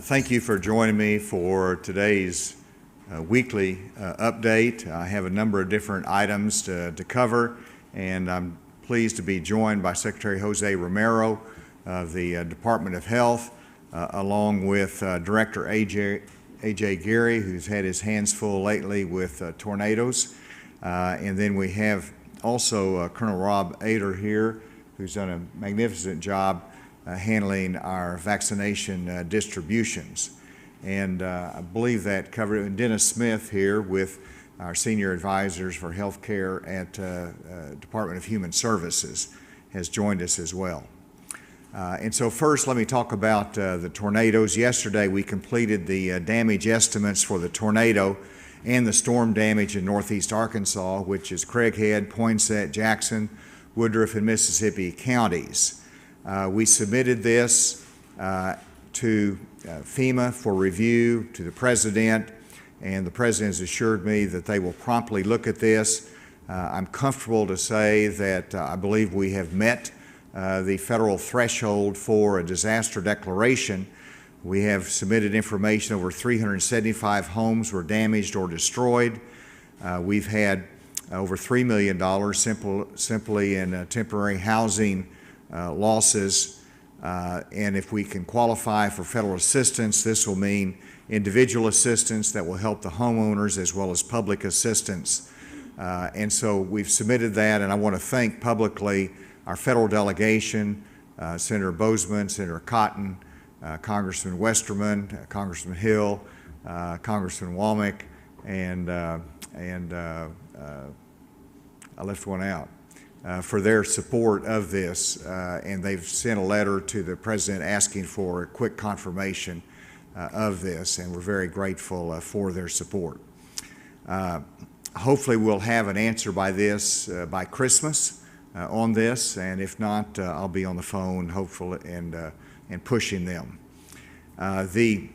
Thank you for joining me for today's weekly update. I have a number of different items to cover, and I'm pleased to be joined by Secretary Jose Romero of the Department of Health, along with Director A.J. Gary, who's had his hands full lately with tornadoes. And then we have also Colonel Rob Ader here, who's done a magnificent job handling our vaccination distributions. And I believe that covered, and Dennis Smith here with our senior advisors for healthcare at Department of Human Services has joined us as well. And so first, let me talk about the tornadoes. Yesterday, we completed the damage estimates for the tornado and the storm damage in northeast Arkansas, which is Craighead, Poinsett, Jackson, Woodruff, and Mississippi counties. We submitted this to FEMA for review to the President, and the President has assured me that they will promptly look at this. I'm comfortable to say that I believe we have met the federal threshold for a disaster declaration. We have submitted information over 375 homes were damaged or destroyed. We've had over $3 million simply in temporary housing losses, and if we can qualify for federal assistance, this will mean individual assistance that will help the homeowners as well as public assistance. And so we've submitted that, and I want to thank publicly our federal delegation, Senator Bozeman, Senator Cotton, Congressman Westerman, Congressman Hill, Congressman Womack, and I left one out, for their support of this, and they've sent a letter to the President asking for a quick confirmation of this, and we're very grateful for their support. Hopefully we'll have an answer by Christmas on this, and if not, I'll be on the phone hopefully and pushing them. The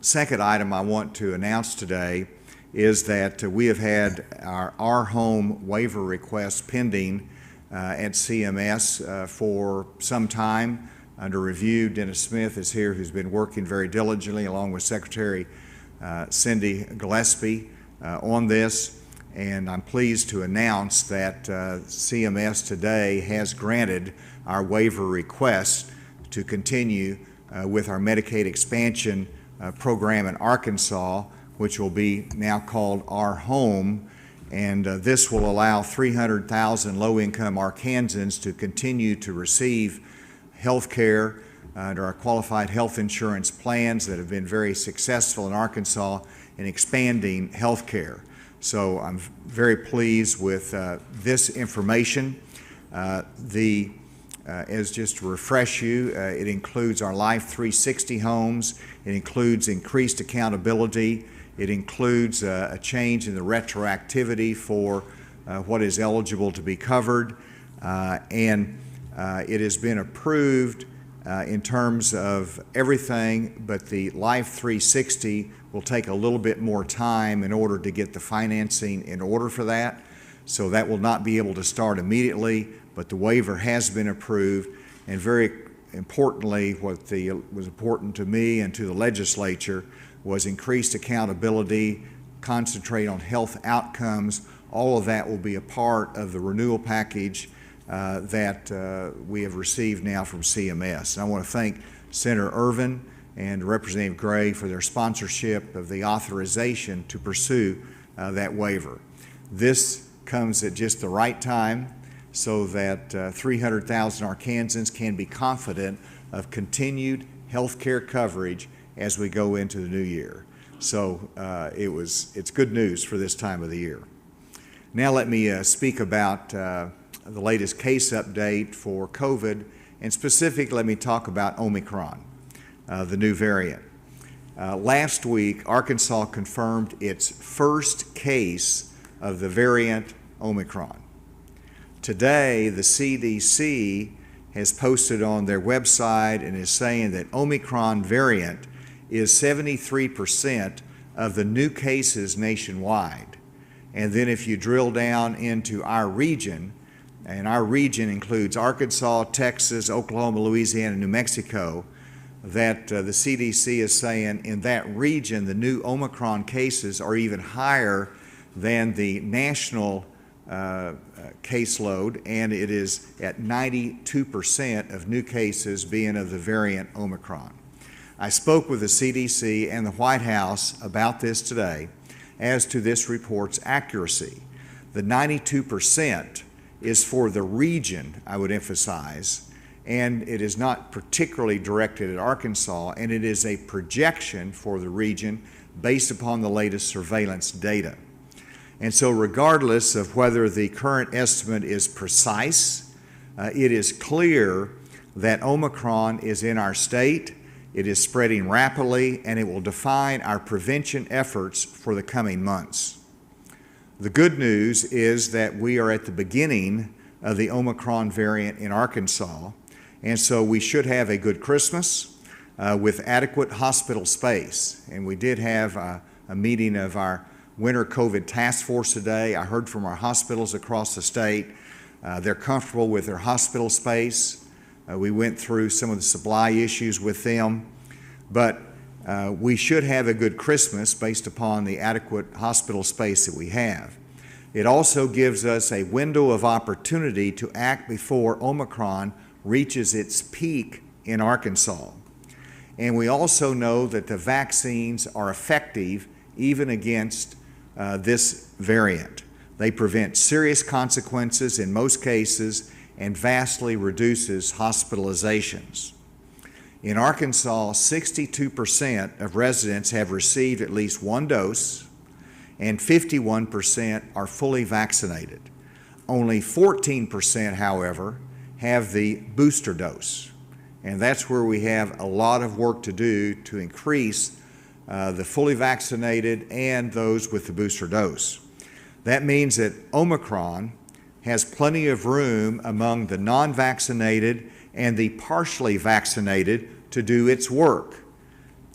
second item I want to announce today is that we have had our home waiver request pending at CMS for some time under review. Dennis Smith is here, who's been working very diligently along with Secretary Cindy Gillespie on this, and I'm pleased to announce that CMS today has granted our waiver request to continue with our Medicaid expansion program in Arkansas, which will be now called Our Home, and this will allow 300,000 low-income Arkansans to continue to receive health care under our qualified health insurance plans that have been very successful in Arkansas in expanding health care. So I'm very pleased with this information. As just to refresh you, it includes our Life 360 homes. It includes increased accountability. It includes a change in the retroactivity for what is eligible to be covered. And it has been approved in terms of everything, but the Life 360 will take a little bit more time in order to get the financing in order for that. So that will not be able to start immediately, but the waiver has been approved. And very importantly, what was important to me and to the legislature was increased accountability, concentrate on health outcomes. All of that will be a part of the renewal package that we have received now from CMS. And I want to thank Senator Irvin and Representative Gray for their sponsorship of the authorization to pursue that waiver. This comes at just the right time so that 300,000 Arkansans can be confident of continued health care coverage as we go into the new year. So it's good news for this time of the year. Now let me speak about the latest case update for COVID, and specifically let me talk about Omicron, the new variant. Last week, Arkansas confirmed its first case of the variant Omicron. Today, the CDC has posted on their website and is saying that Omicron variant is 73% of the new cases nationwide. And then if you drill down into our region, and our region includes Arkansas, Texas, Oklahoma, Louisiana, New Mexico, that the CDC is saying in that region the new Omicron cases are even higher than the national caseload, and it is at 92% of new cases being of the variant Omicron. I spoke with the CDC and the White House about this today as to this report's accuracy. The 92% is for the region, I would emphasize, and it is not particularly directed at Arkansas, and it is a projection for the region based upon the latest surveillance data. And so regardless of whether the current estimate is precise, it is clear that Omicron is in our state, it is spreading rapidly, and it will define our prevention efforts for the coming months. The good news is that we are at the beginning of the Omicron variant in Arkansas, and so we should have a good Christmas with adequate hospital space. And we did have a meeting of our Winter COVID Task Force today. I heard from our hospitals across the state. They're comfortable with their hospital space. We went through some of the supply issues with them, but we should have a good Christmas based upon the adequate hospital space that we have. It also gives us a window of opportunity to act before Omicron reaches its peak in Arkansas. And we also know that the vaccines are effective even against this variant. They prevent serious consequences in most cases and vastly reduces hospitalizations. In Arkansas, 62% of residents have received at least one dose, and 51% are fully vaccinated. Only 14%, however, have the booster dose. And that's where we have a lot of work to do to increase the fully vaccinated and those with the booster dose. That means that Omicron has plenty of room among the non-vaccinated and the partially vaccinated to do its work.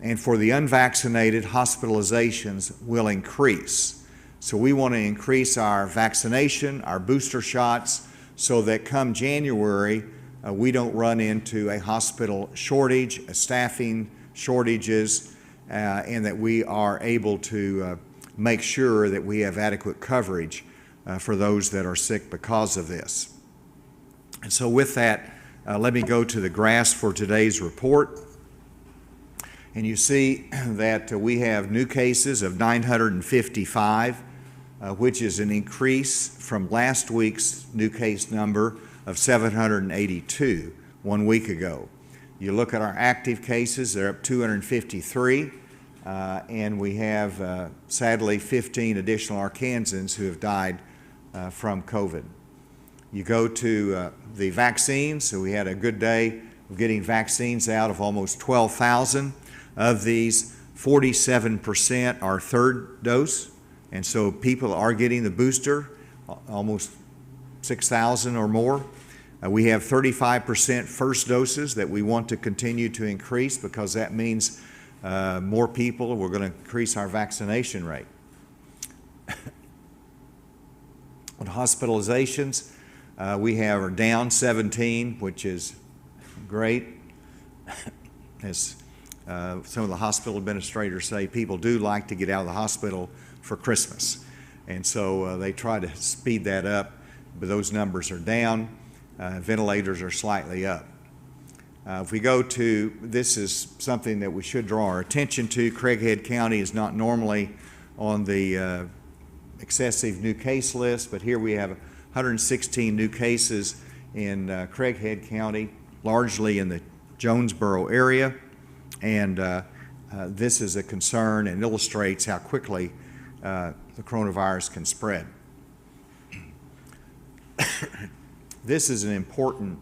And for the unvaccinated, hospitalizations will increase. So we want to increase our vaccination, our booster shots, so that come January, we don't run into a hospital shortage, a staffing shortages, and that we are able to make sure that we have adequate coverage for those that are sick because of this. And so with that, let me go to the graphs for today's report. And you see that we have new cases of 955, which is an increase from last week's new case number of 782 1 week ago. You look at our active cases, they're up 253, and we have, sadly, 15 additional Arkansans who have died from COVID. You go to the vaccines, so we had a good day of getting vaccines out of almost 12,000. Of these, 47% are third dose, and so people are getting the booster, almost 6,000 or more. We have 35% first doses that we want to continue to increase because that means more people, we're going to increase our vaccination rate. On hospitalizations, we are down 17, which is great. As some of the hospital administrators say, people do like to get out of the hospital for Christmas. And so they try to speed that up, but those numbers are down. Ventilators are slightly up. If we go to, this is something that we should draw our attention to. Craighead County is not normally on the excessive new case list, but here we have 116 new cases in Craighead County, largely in the Jonesboro area. And this is a concern and illustrates how quickly the coronavirus can spread. This is an important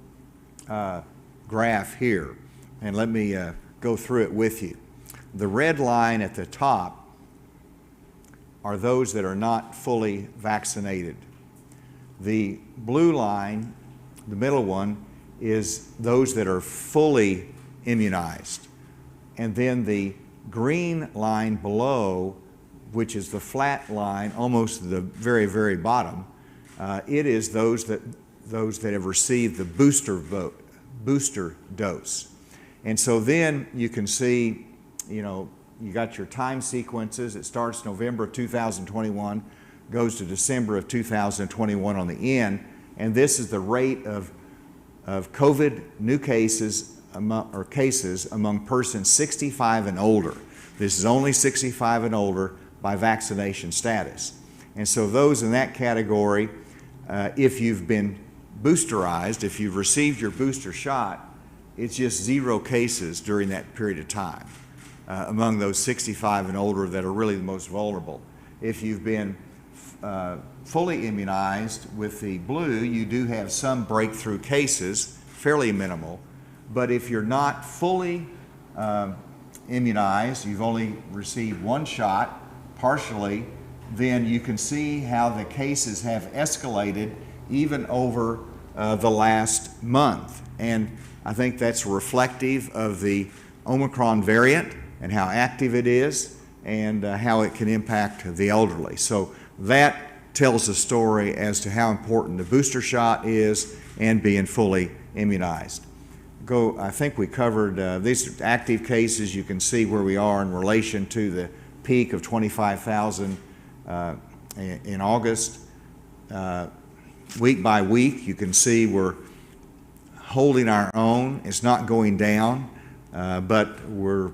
graph here, and let me go through it with you. The red line at the top are those that are not fully vaccinated. The blue line, the middle one, is those that are fully immunized. And then the green line below, which is the flat line, almost the very, very bottom, it is those that have received the booster dose. And so then you can see, you know, you got your time sequences. It starts November of 2021, goes to December of 2021 on the end, and this is the rate of COVID new cases among persons 65 and older. This is only 65 and older by vaccination status. And so those in that category, if you've been boosterized, if you've received your booster shot, it's just 0 cases during that period of time among those 65 and older that are really the most vulnerable. If you've been fully immunized with the blue, you do have some breakthrough cases, fairly minimal, but if you're not fully immunized, you've only received 1 shot, partially, then you can see how the cases have escalated even over the last month. And I think that's reflective of the Omicron variant and how active it is and how it can impact the elderly. So that tells a story as to how important the booster shot is and being fully immunized. I think we covered these active cases. You can see where we are in relation to the peak of 25,000 in August. Week by week, you can see we're holding our own. It's not going down, but we're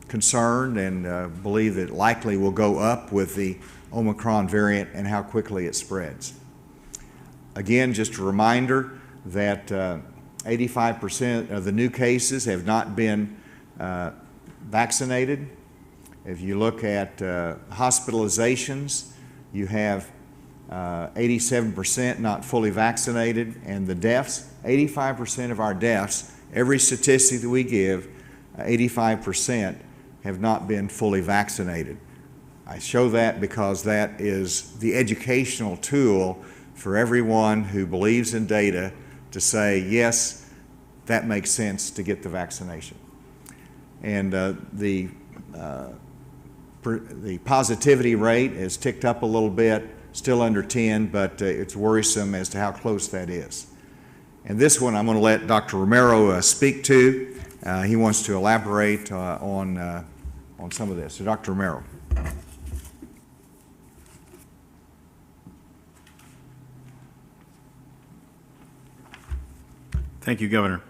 concerned and believe that it likely will go up with the Omicron variant and how quickly it spreads. Again, just a reminder that 85% of the new cases have not been vaccinated. If you look at hospitalizations, you have 87% not fully vaccinated, and the deaths, 85% of our deaths, every statistic that we give, 85% have not been fully vaccinated. I show that because that is the educational tool for everyone who believes in data to say, yes, that makes sense to get the vaccination. And the positivity rate has ticked up a little bit, still under 10, but it's worrisome as to how close that is. And this one I'm going to let Dr. Romero speak to. He wants to elaborate on some of this. So Dr. Romero. Thank you, Governor.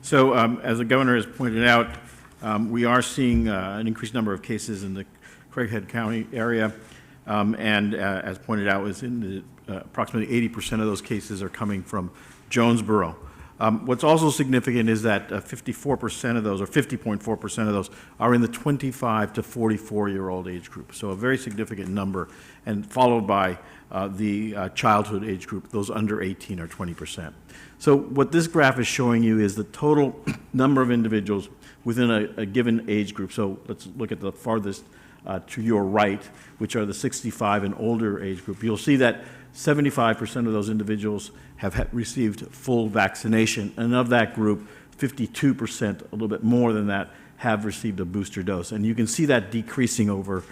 So as the Governor has pointed out, we are seeing an increased number of cases in the Craighead County area, and as pointed out, is in the, approximately 80% of those cases are coming from Jonesboro. What's also significant is that 54% of those, or 50.4% of those, are in the 25 to 44-year-old age group. So a very significant number, and followed by the childhood age group, those under 18 or 20%. So what this graph is showing you is the total number of individuals within a given age group. So let's look at the farthest to your right, which are the 65 and older age group. You'll see that 75% of those individuals have received full vaccination, and of that group, 52%, a little bit more than that, have received a booster dose. And you can see that decreasing over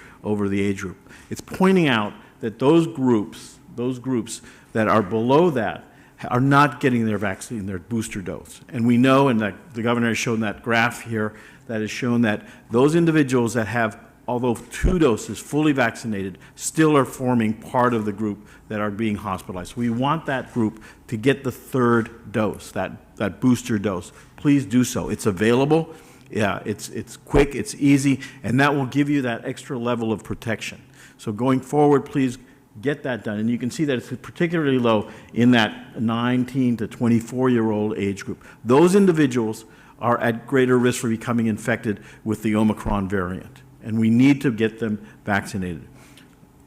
the age group. It's pointing out that those groups that are below that are not getting their vaccine, their booster dose. And we know, and that the Governor has shown that graph here, that has shown that those individuals that have, although 2 doses fully vaccinated, still are forming part of the group that are being hospitalized. We want that group to get the 3rd dose, that booster dose. Please do so. It's available. Yeah, it's quick, it's easy, and that will give you that extra level of protection. So going forward, please get that done. And you can see that it's particularly low in that 19 to 24-year-old age group. Those individuals are at greater risk for becoming infected with the Omicron variant, and we need to get them vaccinated.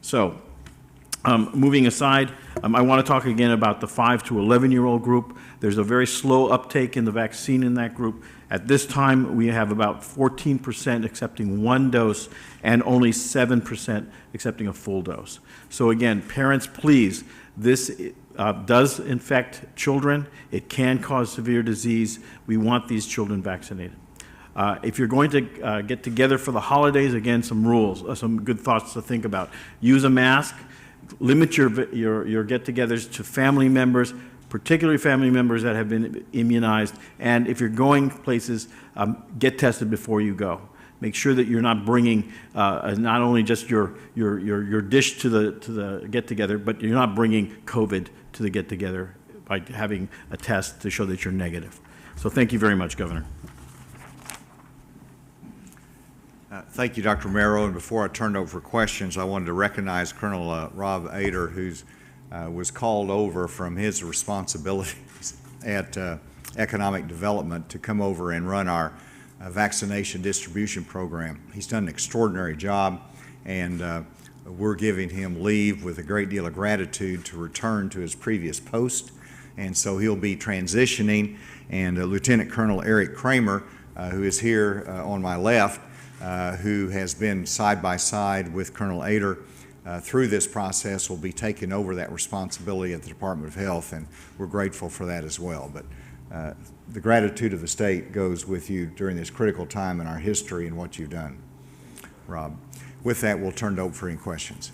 So moving aside, I want to talk again about the 5 to 11-year-old group. There's a very slow uptake in the vaccine in that group. At this time, we have about 14% accepting 1 dose and only 7% accepting a full dose. So again, parents, please, this does infect children. It can cause severe disease. We want these children vaccinated. If you're going to get together for the holidays, again, some rules, some good thoughts to think about. Use a mask. Limit your get-togethers to family members. particularly family members that have been immunized. And if you're going places, get tested before you go. Make sure that you're not bringing not only just your dish to the get-together, but you're not bringing COVID to the get-together by having a test to show that you're negative. So thank you very much, Governor. Thank you, Dr. Romero. And before I turn it over for questions, I wanted to recognize Colonel Rob Ader, who was called over from his responsibilities at economic development to come over and run our vaccination distribution program. He's done an extraordinary job, and we're giving him leave with a great deal of gratitude to return to his previous post. And so he'll be transitioning, and Lieutenant Colonel Eric Kramer, who is here on my left, who has been side by side with Colonel Ader through this process, will be taking over that responsibility at the Department of Health, and we're grateful for that as well. But the gratitude of the state goes with you during this critical time in our history and what you've done, Rob. With that, we'll turn it over for any questions.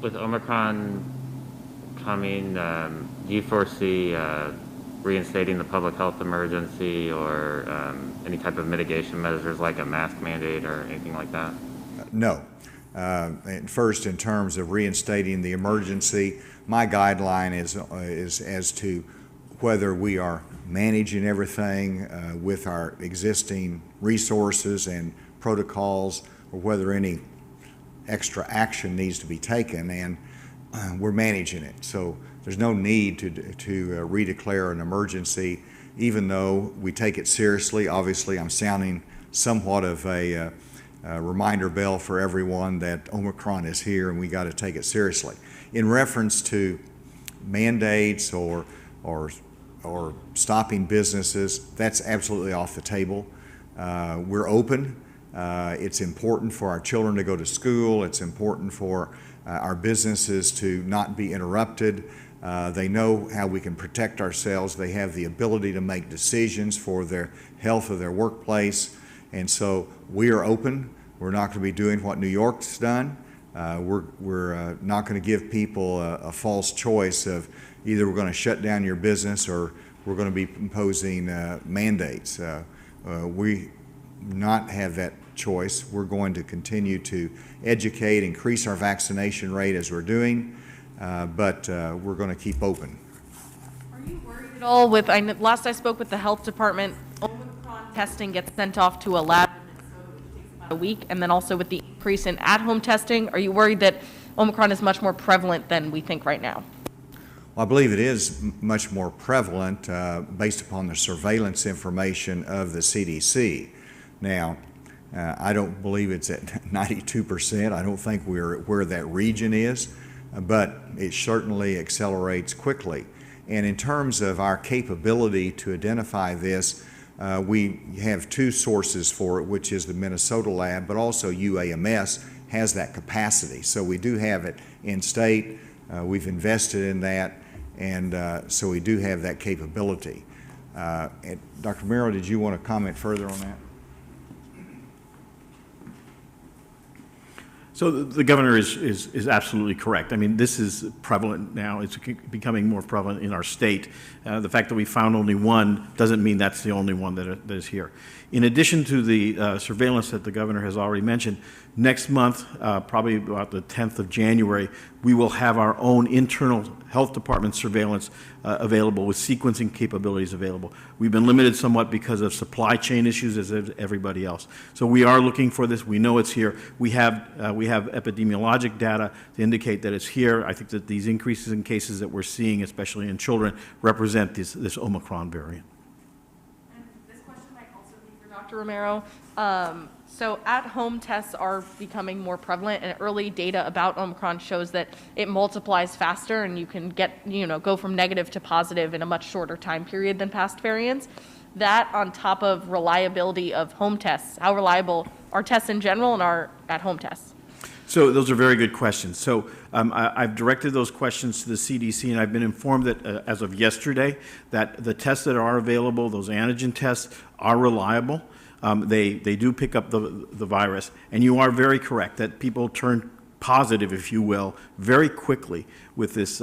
With Omicron coming, do you foresee reinstating the public health emergency or any type of mitigation measures like a mask mandate or anything like that? No. And first, in terms of reinstating the emergency, my guideline is as to whether we are managing everything with our existing resources and protocols, or whether any extra action needs to be taken, and we're managing it. So there's no need to redeclare an emergency, even though we take it seriously. Obviously, I'm sounding somewhat of a reminder bell for everyone that Omicron is here and we got to take it seriously. In reference to mandates or stopping businesses, that's absolutely off the table. We're open. It's important for our children to go to school. It's important for our businesses to not be interrupted. They know how we can protect ourselves. They have the ability to make decisions for their health of their workplace. And so we are open. We're not going to be doing what New York's done. We're not going to give people a false choice of either we're going to shut down your business or we're going to be imposing mandates. We not have that choice. We're going to continue to educate, increase our vaccination rate as we're doing, but we're going to keep open. Are you worried at all with, last I spoke with the health department, Omicron testing gets sent off to a lab in Minnesota, which takes about a week, and then also with the increase in at-home testing, are you worried that Omicron is much more prevalent than we think right now? Well, I believe it is much more prevalent based upon the surveillance information of the CDC. Now, I don't believe it's at 92%. I don't think we're where that region is, but it certainly accelerates quickly. And in terms of our capability to identify this, we have two sources for it, which is the Minnesota lab, but also UAMS has that capacity. So we do have it in state. We've invested in that, and so we do have that capability. Dr. Romero, did you want to comment further on that? So the governor is absolutely correct. I mean, this is prevalent now. It's becoming more prevalent in our state. The fact that we found only one doesn't mean that's the only one that is here. In addition to the surveillance that the governor has already mentioned, next month, probably about the 10th of January, we will have our own internal health department surveillance available with sequencing capabilities available. We've been limited somewhat because of supply chain issues as everybody else. So we are looking for this. We know it's here. We have epidemiologic data to indicate that it's here. I think that these increases in cases that we're seeing, especially in children, represent this Omicron variant. And this question might also be for Dr. Romero. So at-home tests are becoming more prevalent, and early data about Omicron shows that it multiplies faster, and you can go from negative to positive in a much shorter time period than past variants. That on top of reliability of home tests, how reliable are tests in general and are at-home tests? So those are very good questions. So I've directed those questions to the CDC, and I've been informed that as of yesterday, that the tests that are available, those antigen tests, are reliable. They do pick up the virus, and you are very correct that people turn positive, if you will, very quickly with this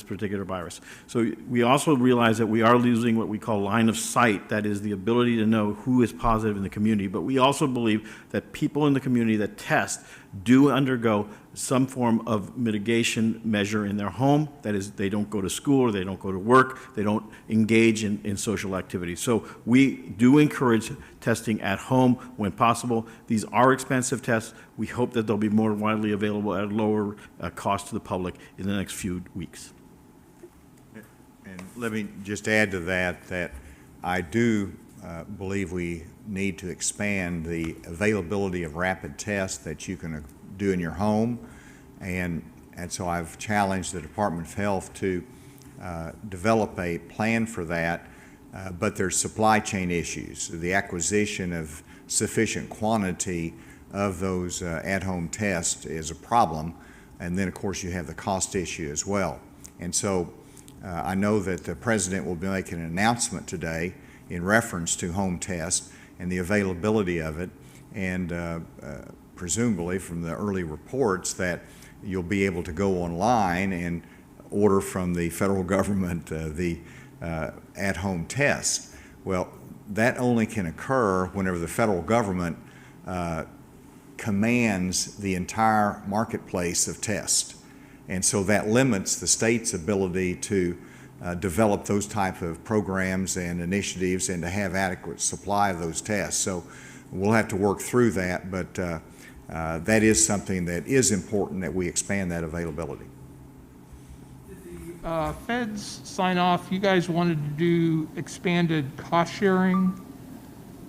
particular virus. So we also realize that we are losing what we call line of sight, that is the ability to know who is positive in the community. But we also believe that people in the community that test do undergo some form of mitigation measure in their home. That is, they don't go to school or they don't go to work, they don't engage in social activities. So we do encourage testing at home when possible. These are expensive tests. We hope that they'll be more widely available at a lower cost to the public in the next few weeks. And let me just add to that, that I do believe we need to expand the availability of rapid tests that you can do in your home. And so I've challenged the Department of Health to develop a plan for that, but there's supply chain issues. The acquisition of sufficient quantity of those at-home tests is a problem, and then of course you have the cost issue as well. And so I know that the President will be making an announcement today in reference to home tests and the availability of it, and presumably from the early reports that you'll be able to go online and order from the federal government the at-home tests. Well, that only can occur whenever the federal government commands the entire marketplace of tests. And so that limits the state's ability to develop those type of programs and initiatives and to have adequate supply of those tests. So we'll have to work through that, but that is something that is important, that we expand that availability. Did the feds sign off? You guys wanted to do expanded cost sharing,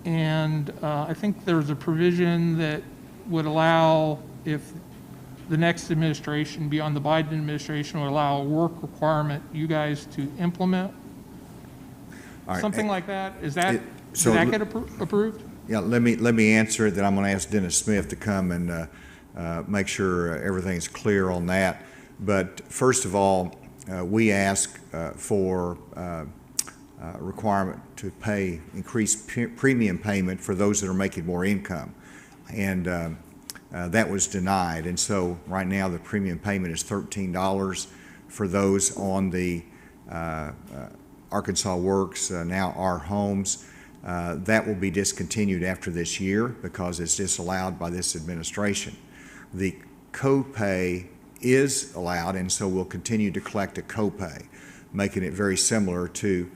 and I think there's a provision that would allow, if the next administration beyond the Biden administration would allow a work requirement you guys to implement. All right. Something like that. Did that get approved? Yeah, let me answer it, then I'm going to ask Dennis Smith to come and make sure everything's clear on that. But first of all, we ask for requirement to pay increased premium payment for those that are making more income, and that was denied. And so right now the premium payment is $13 for those on the Arkansas Works, now Our Homes. That will be discontinued after this year because it's disallowed by this administration. The copay is allowed, and so we'll continue to collect a copay, making it very similar to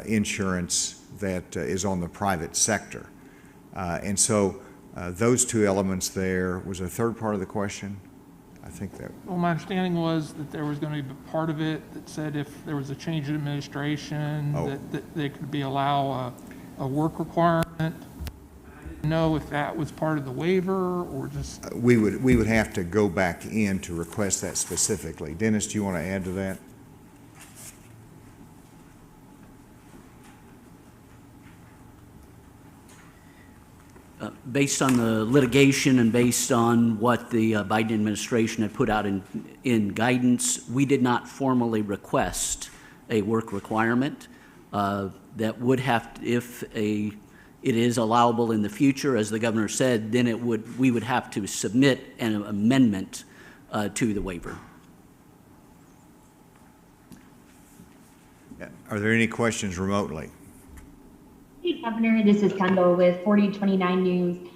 insurance that is on the private sector. And so those two elements there. Was a third part of the question? I think that. Well, my understanding was that there was going to be part of it that said if there was a change in administration, that they could allow a work requirement. I didn't know if that was part of the waiver or just. We would have to go back in to request that specifically. Dennis, do you want to add to that? Based on the litigation and based on what the Biden administration had put out in guidance, we did not formally request a work requirement. That would have to, if it is allowable in the future, as the governor said, then we would have to submit an amendment to the waiver. Are there any questions remotely? Hey, Governor, this is Kendall with 4029 News.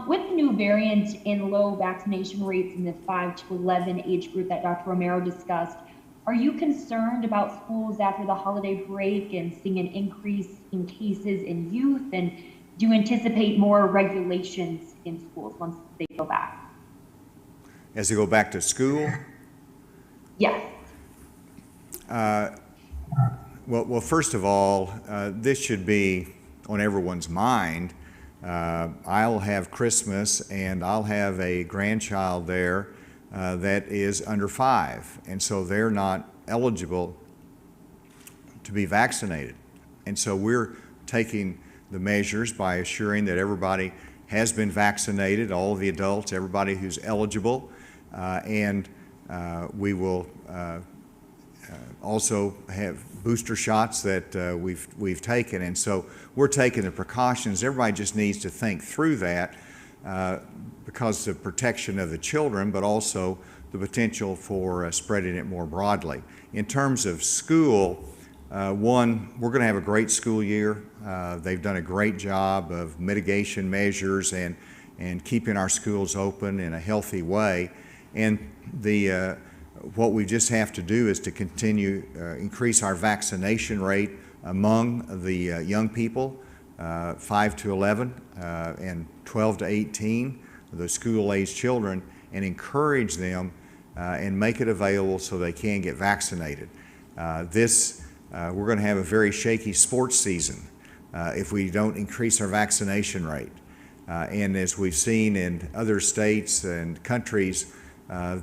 With the new variant and low vaccination rates in the 5 to 11 age group that Dr. Romero discussed, are you concerned about schools after the holiday break and seeing an increase in cases in youth? And do you anticipate more regulations in schools once they go back? As they go back to school? Yes. Well, first of all, this should be on everyone's mind. I'll have Christmas and I'll have a grandchild there that is under 5, and so they're not eligible to be vaccinated. And so we're taking the measures by assuring that everybody has been vaccinated, all of the adults, everybody who's eligible, and we will also have booster shots that we've taken. And so we're taking the precautions. Everybody just needs to think through that. because of protection of the children, but also the potential for spreading it more broadly. In terms of school, one, we're going to have a great school year. They've done a great job of mitigation measures and keeping our schools open in a healthy way. And what we just have to do is to continue increase our vaccination rate among the young people, 5 to 11 and 12 to 18, the school-aged children, and encourage them and make it available so they can get vaccinated. We're going to have a very shaky sports season if we don't increase our vaccination rate. And as we've seen in other states and countries,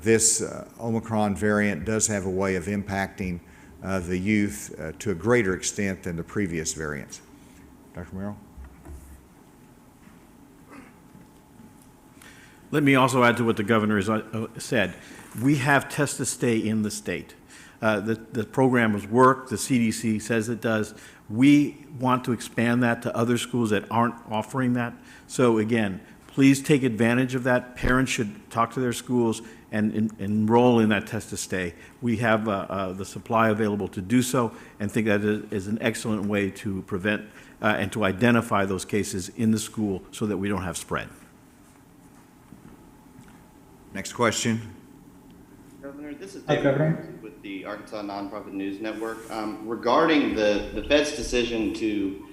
this Omicron variant does have a way of impacting the youth to a greater extent than the previous variants. Dr. Merrill? Let me also add to what the governor has said. We have Test to Stay in the state. The program has worked. The CDC says it does. We want to expand that to other schools that aren't offering that. So again, please take advantage of that. Parents should talk to their schools and enroll in that Test to Stay. We have the supply available to do so, and think that is an excellent way to prevent and to identify those cases in the school so that we don't have spread. Next question. Governor, this is David with the Arkansas Nonprofit News Network. Regarding the Fed's decision to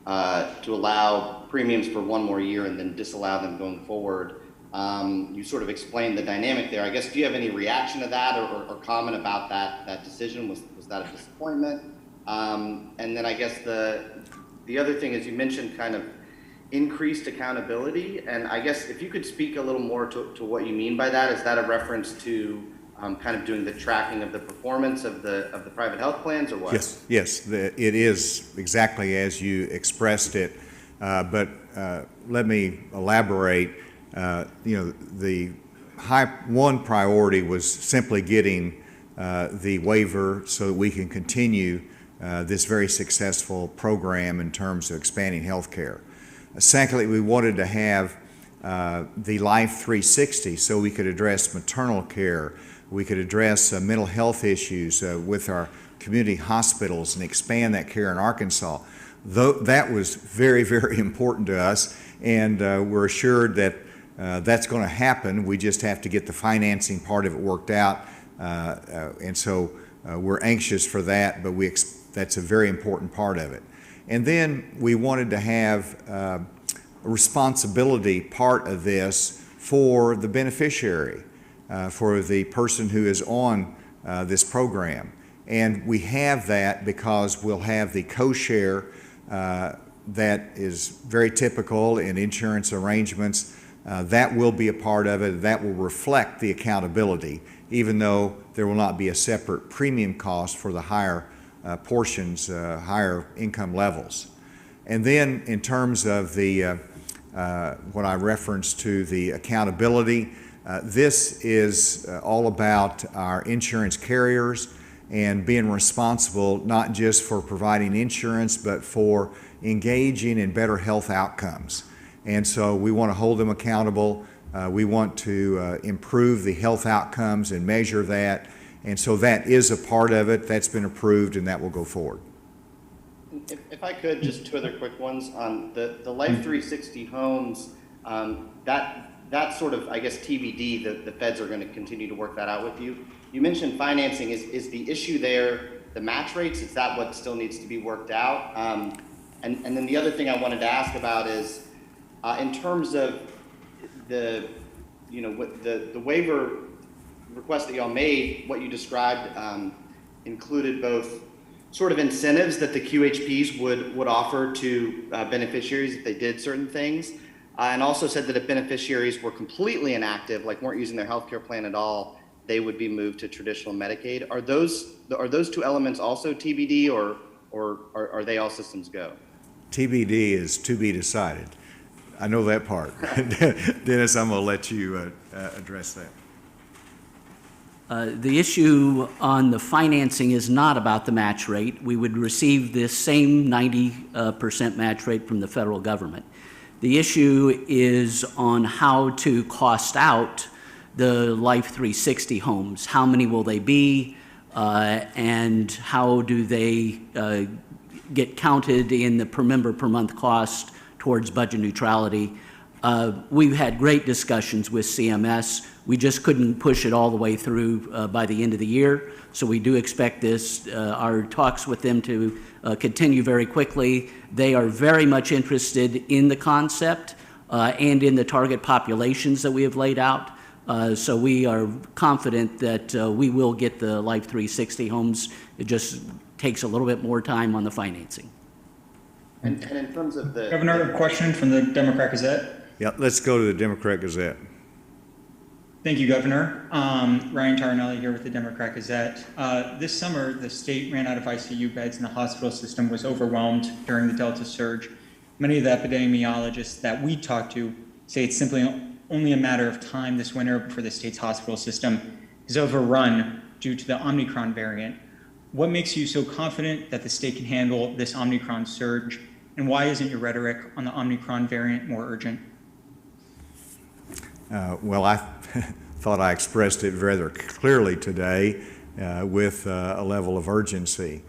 allow premiums for one more year and then disallow them going forward, you sort of explained the dynamic there. I guess, do you have any reaction to that or comment about that decision? Was that a disappointment? And then I guess the other thing is you mentioned kind of increased accountability, and I guess if you could speak a little more to what you mean by that. Is that a reference to kind of doing the tracking of the performance of the private health plans, or what? Yes, it is exactly as you expressed it, but let me elaborate. The one priority was simply getting the waiver so that we can continue this very successful program in terms of expanding health care. Secondly, we wanted to have the Life 360 so we could address maternal care, we could address mental health issues with our community hospitals and expand that care in Arkansas. That was very, very important to us, and we're assured that that's going to happen. We just have to get the financing part of it worked out, and so we're anxious for that, but that's a very important part of it. And then we wanted to have a responsibility part of this for the beneficiary, for the person who is on this program. And we have that because we'll have the co-share that is very typical in insurance arrangements. That will be a part of it. That will reflect the accountability, even though there will not be a separate premium cost for the higher portions, higher income levels. And then in terms of the what I referenced to the accountability, this is all about our insurance carriers and being responsible not just for providing insurance, but for engaging in better health outcomes. And so we want to hold them accountable. We want to improve the health outcomes and measure that. And so that is a part of it. That's been approved, and that will go forward. If I could, just two other quick ones on the Life 360 homes. That sort of, I guess, TBD. The feds are going to continue to work that out with you. You mentioned financing. Is the issue there the match rates? Is that what still needs to be worked out? And then the other thing I wanted to ask about is in terms of the waiver request that y'all made, what you described included both sort of incentives that the QHPs would offer to beneficiaries if they did certain things, and also said that if beneficiaries were completely inactive, like weren't using their healthcare plan at all, they would be moved to traditional Medicaid. Are those two elements also TBD, or are they all systems go? TBD is to be decided. I know that part. Dennis, I'm going to let you address that. The issue on the financing is not about the match rate. We would receive this same 90% match rate from the federal government. The issue is on how to cost out the Life 360 homes. How many will they be, and how do they get counted in the per member per month cost towards budget neutrality? We've had great discussions with CMS. We just couldn't push it all the way through by the end of the year. So we do expect our talks with them to continue very quickly. They are very much interested in the concept and in the target populations that we have laid out. So we are confident that we will get the Life 360 homes. It just takes a little bit more time on the financing. And in terms of the Governor, a question from the Democrat Gazette. Yeah, let's go to the Democrat Gazette. Thank you, Governor. Ryan Tarnelli here with the Democrat Gazette. This summer, the state ran out of ICU beds and the hospital system was overwhelmed during the Delta surge. Many of the epidemiologists that we talked to say it's simply only a matter of time this winter before the state's hospital system is overrun due to the Omicron variant. What makes you so confident that the state can handle this Omicron surge, and why isn't your rhetoric on the Omicron variant more urgent? Well, I thought I expressed it rather clearly today with a level of urgency.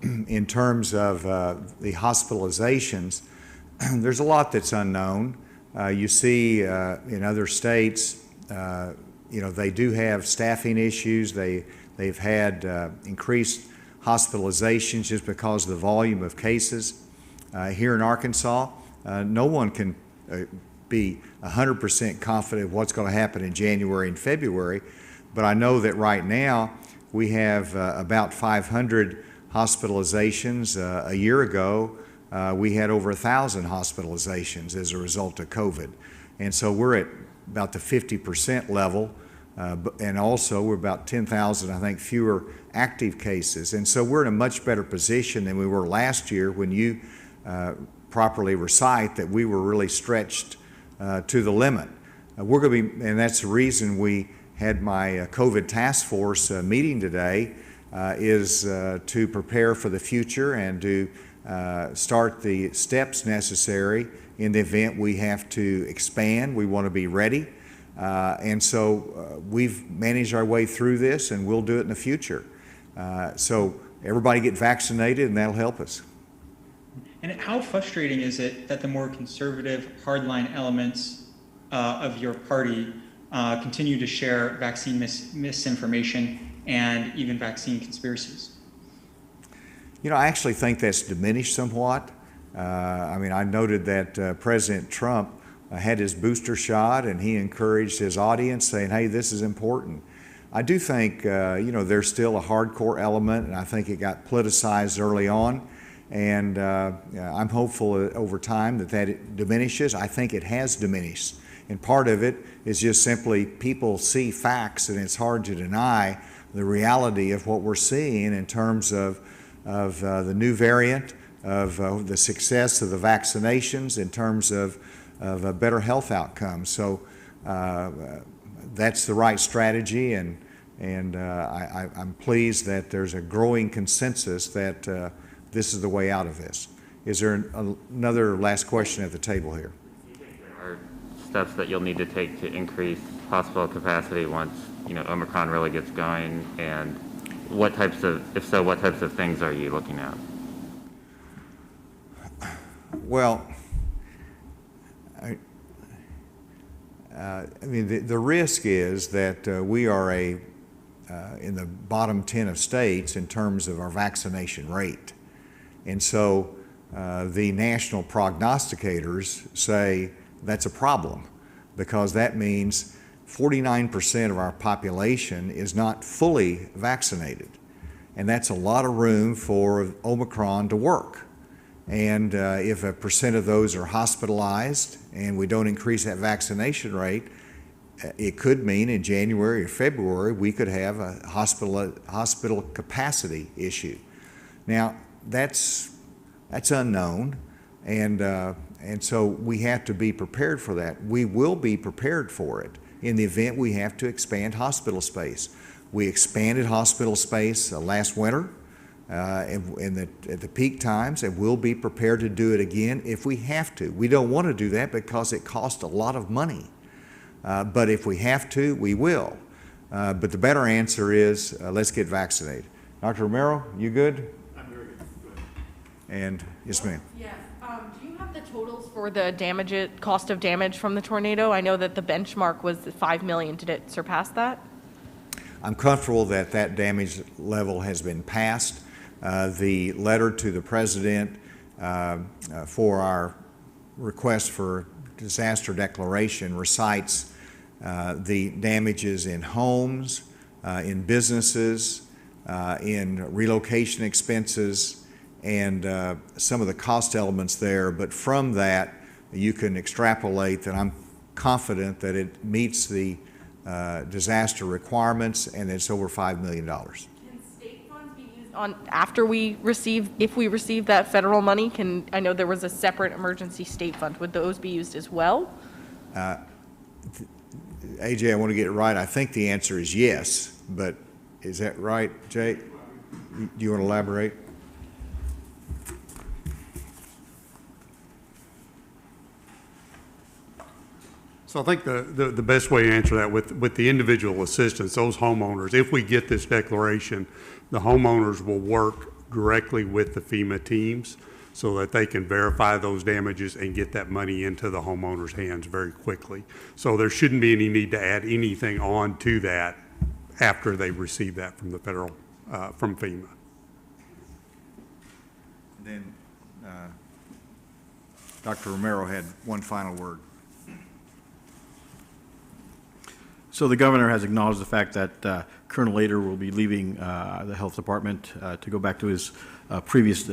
In terms of the hospitalizations, there's a lot that's unknown. You see in other states, they do have staffing issues. They've had increased hospitalizations just because of the volume of cases. Here in Arkansas, no one can be 100% confident of what's going to happen in January and February, but I know that right now we have about 500 hospitalizations. A year ago, we had over 1,000 hospitalizations as a result of COVID. And so we're at about the 50% level, and also we're about 10,000, I think, fewer active cases. And so we're in a much better position than we were last year when you properly recite that we were really stretched to the limit. We're going to be, and that's the reason we had my COVID task force meeting today, is to prepare for the future and to start the steps necessary in the event we have to expand. We want to be ready. And so we've managed our way through this, and we'll do it in the future. So everybody get vaccinated, and that'll help us. And how frustrating is it that the more conservative, hardline elements of your party continue to share vaccine misinformation and even vaccine conspiracies? I actually think that's diminished somewhat. I noted that President Trump had his booster shot, and he encouraged his audience, saying, hey, this is important. I do think, there's still a hardcore element, and I think it got politicized early on. And I'm hopeful over time that it diminishes. I think it has diminished. And part of it is just simply people see facts, and it's hard to deny the reality of what we're seeing in terms of the new variant, of the success of the vaccinations, in terms of better health outcomes. So that's the right strategy, and I'm pleased that there's a growing consensus that this is the way out of this. Is there another last question at the table here? Are steps that you'll need to take to increase hospital capacity once Omicron really gets going, and if so, what types of things are you looking at? Well, the risk is that we are in the bottom 10 of states in terms of our vaccination rate. And so the national prognosticators say that's a problem, because that means 49% of our population is not fully vaccinated. And that's a lot of room for Omicron to work. And if a percent of those are hospitalized and we don't increase that vaccination rate, it could mean in January or February we could have a hospital capacity issue. Now, that's unknown, and so we have to be prepared for that. We will be prepared for it in the event we have to expand hospital space. We expanded hospital space last winter. at the peak times, and we'll be prepared to do it again if we have to. We don't want to do that because it costs a lot of money. But if we have to, we will. But the better answer is let's get vaccinated. Dr. Romero, you good? I'm very good. And yes, ma'am. Yes. Do you have the totals for the cost of damage from the tornado? I know that the benchmark was $5 million. Did it surpass that? I'm comfortable that that damage level has been passed. The letter to the president for our request for disaster declaration recites the damages in homes, in businesses, in relocation expenses, and some of the cost elements there. But from that, you can extrapolate that I'm confident that it meets the disaster requirements, and it's over $5 million. Can state funds be used on if we receive that federal money? I know there was a separate emergency state fund. Would those be used as well? AJ, I want to get it right. I think the answer is yes, but is that right, Jay? Do you want to elaborate? So I think the best way to answer that with the individual assistance, those homeowners, if we get this declaration, the homeowners will work directly with the FEMA teams so that they can verify those damages and get that money into the homeowner's hands very quickly. So there shouldn't be any need to add anything on to that after they receive that from the federal, from FEMA. Then Dr. Romero had one final word. So the governor has acknowledged the fact that Colonel Lader will be leaving the health department to go back to his previous